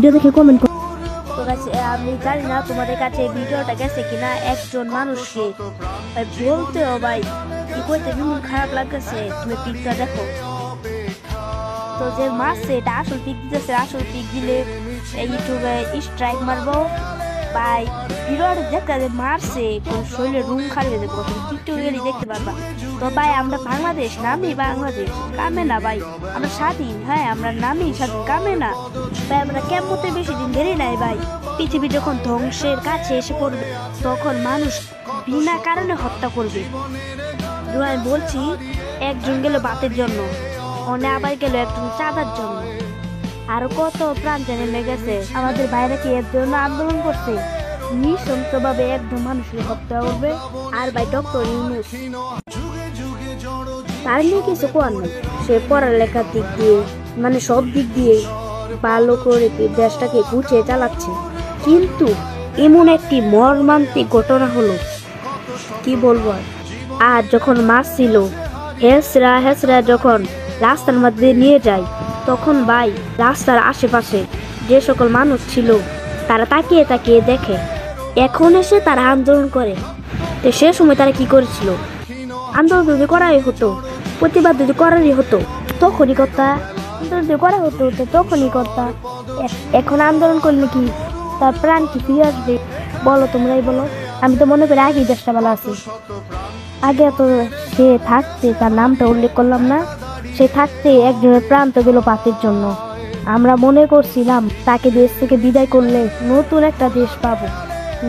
Video দেখে comment করো। তো গাইস আমি জানি না তোমাদের কাছে ভিডিওটা গেছে কিনা, একজন মানুষকে ভাই বলতেও ভাই কি কইতে বিমন খারাপ লাগতেছে। তুমি পিকটা দেখো তো, যে মারছে এটা আসল পিক দিতেছে। আসল পিক দিলে ইউটিউবে স্ট্রাইক মারবো ভাই। ভিডিওটা দেখতে যে মারছে কোন শরীরে রুম খারিয়ে দেবো, তুমি টিকটকে গেলে দেখতে পারবা। তো ভাই আমরা বাংলাদেশ, নামি বাংলাদেশ, কামে না ভাই আমরা স্বাধীন। হ্যাঁ আমরা নামি স্বাধীন, কামে না ভাই। আমরা কেমতে বেশি দিন দেরি নাই ভাই। পৃথিবী যখন ধ্বংসের কাছে এসে পড়বে তখন মানুষ বিনা কারণে হত্যা করবে। আমি বলছি একজন গেল বাতের জন্য, অনে আবার গেল একজন চাঁদার জন্য, আরো কত প্রাণ নেমে গেছে। আমাদের বাইরে কি এর জন্য আন্দোলন করছে? নৃশংসভাবে একদম মানুষকে হত্যা করবে। আর ভাই ডক্টর ইউনূস তার নিয়ে কিছু কোয়ার নেই। সে পড়ালেখার দিক দিয়ে মানে সব দিক দিয়ে ভালো করে দেশটাকে গুছিয়ে চালাচ্ছে, কিন্তু এমন একটি মর্মান্তিক ঘটনা হলো কি বলবো। আর যখন মাছ ছিল হেসরা যখন রাস্তার মধ্যে নিয়ে যায়, তখন ভাই রাস্তার আশেপাশে যে সকল মানুষ ছিল তারা তাকিয়ে তাকিয়ে দেখে। এখন এসে তারা আন্দোলন করে। তো সে সময় তারা কি করেছিল? আন্দোলন যদি করাই হতো, প্রতিবাদ যদি করারই হতো তখনই করতা। আন্দোলন যদি করা হতো তো তখনই করতা। এখন আন্দোলন করলে কি তার প্রাণ কি ফিরে আসবে? বলো, তোমরাই বলো। আমি তো মনে করি আগেই দেশটা ভালো আছে। আগে তো সে থাকতে, তার নামটা উল্লেখ করলাম না, সে থাকতে একজনের প্রাণ তো গেল পাতের জন্য। আমরা মনে করছিলাম তাকে দেশ থেকে বিদায় করলে নতুন একটা দেশ পাবো,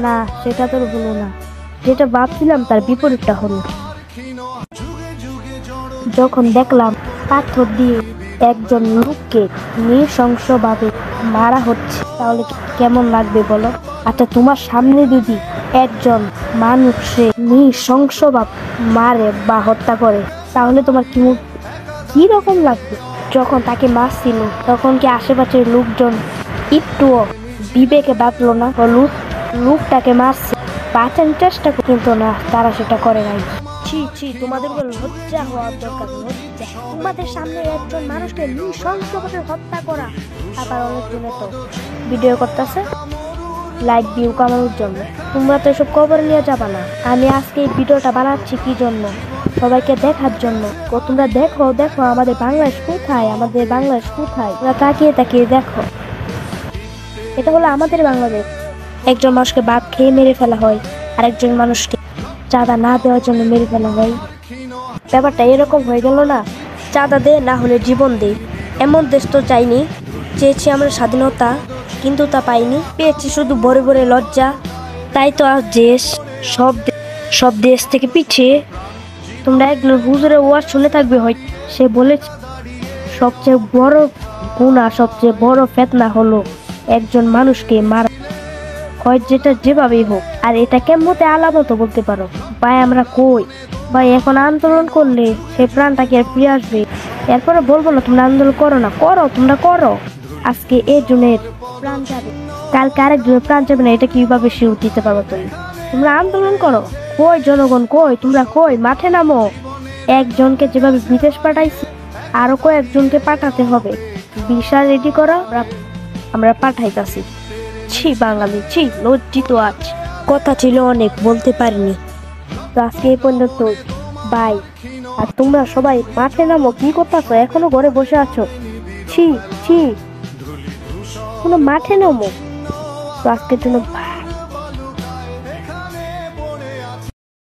না সেটা তো হলো না। যেটা ভাবছিলাম তার বিপরীতটা হলো। যখন দেখলাম পাথর দিয়ে একজন লোককে নৃশংসভাবে মারা হচ্ছে, তাহলে কেমন লাগবে বলো? আচ্ছা তোমার সামনে যদি একজন মানুষে নৃশংসভাবে মারে বা হত্যা করে, তাহলে তোমার কি রকম লাগবে? যখন তাকে মারছিল তখন কি আশেপাশের লোকজন একটুও বিবেকে বাঁচলো না? লোকটাকে মারছে, বাঁচানোর চেষ্টা কিন্তু না, তারা সেটা করে নাই। ছি তোমাদের লজ্জা হওয়ার দরকার। লজ্জা তোমাদের সামনে একজন মানুষকে নৃশংসভাবে হত্যা করা। আবার অনেকজনে তো ভিডিও করতেছে লাইক ভিউ কামানোর জন্য। তোমরা তো এসব খবর নিয়ে যাবা না। আমি আজকে এই ভিডিওটা বানাচ্ছি কি জন্য? সবাইকে দেখার জন্য। তোমরা দেখো আমাদের বাংলাদেশ কোথায়, আমাদের বাংলাদেশ কোথায়। তোমরা তাকিয়ে তাকিয়ে দেখো, এটা হলো আমাদের বাংলাদেশ। একজন মানুষকে বাপ খেয়ে মেরে ফেলা হয়, আর একজন মানুষকে চাঁদা না দেওয়ার জন্য মেরে ফেলা হয়। ব্যাপারটা এরকম হয়ে গেল না? চাঁদা দে, না হলে জীবন দে। এমন দেশ তো চাইনি। চেয়েছি আমরা স্বাধীনতা, কিন্তু তা পাইনি। পেয়েছি শুধু বড় বড় লজ্জা। তাই তো আজ দেশ সব দেশ থেকে পিছিয়ে। তোমরা একজন হুজুরের ওয়াজ শুনে থাকবে, হয় সে বলেছে সবচেয়ে বড় গুনাহ, সবচেয়ে বড় ফিতনা হলো একজন মানুষকে মারা, হয় যেটা যেভাবেই হোক। আর এটা কেমতে আলামত বলতে পারো? ভাই আমরা কই ভাই? এখন আন্দোলন করলে সেই প্রাণটা কি আর ফিরে আসবে? এরপরে বলবো না তোমরা আন্দোলন করো না, করো, তোমরা করো। আজকে একজনের প্রাণ যাবে, কালকে আরেকজনের প্রাণ যাবে না, এটা কিভাবে শিওর দিতে পারবো? তোমরা আন্দোলন করো। কই জনগণ, কই তোমরা, কই মাঠে নামো। একজনকে যেভাবে বিদেশ পাঠাইছি আরো কয়েকজনকে পাঠাতে হবে। ভিসা রেডি করো, আমরা পাঠাইতাছি। ছি বাঙালি, ছি, লজ্জিত। আজ কথা ছিল অনেক, বলতে পারিনি। তো আজকে এই পর্যন্ত বাই। আর তোমরা সবাই মাঠে নামো। কি করতেছো? এখনো ঘরে বসে আছো? ছি, তোমরা মাঠে নামো। তো আজকের জন্য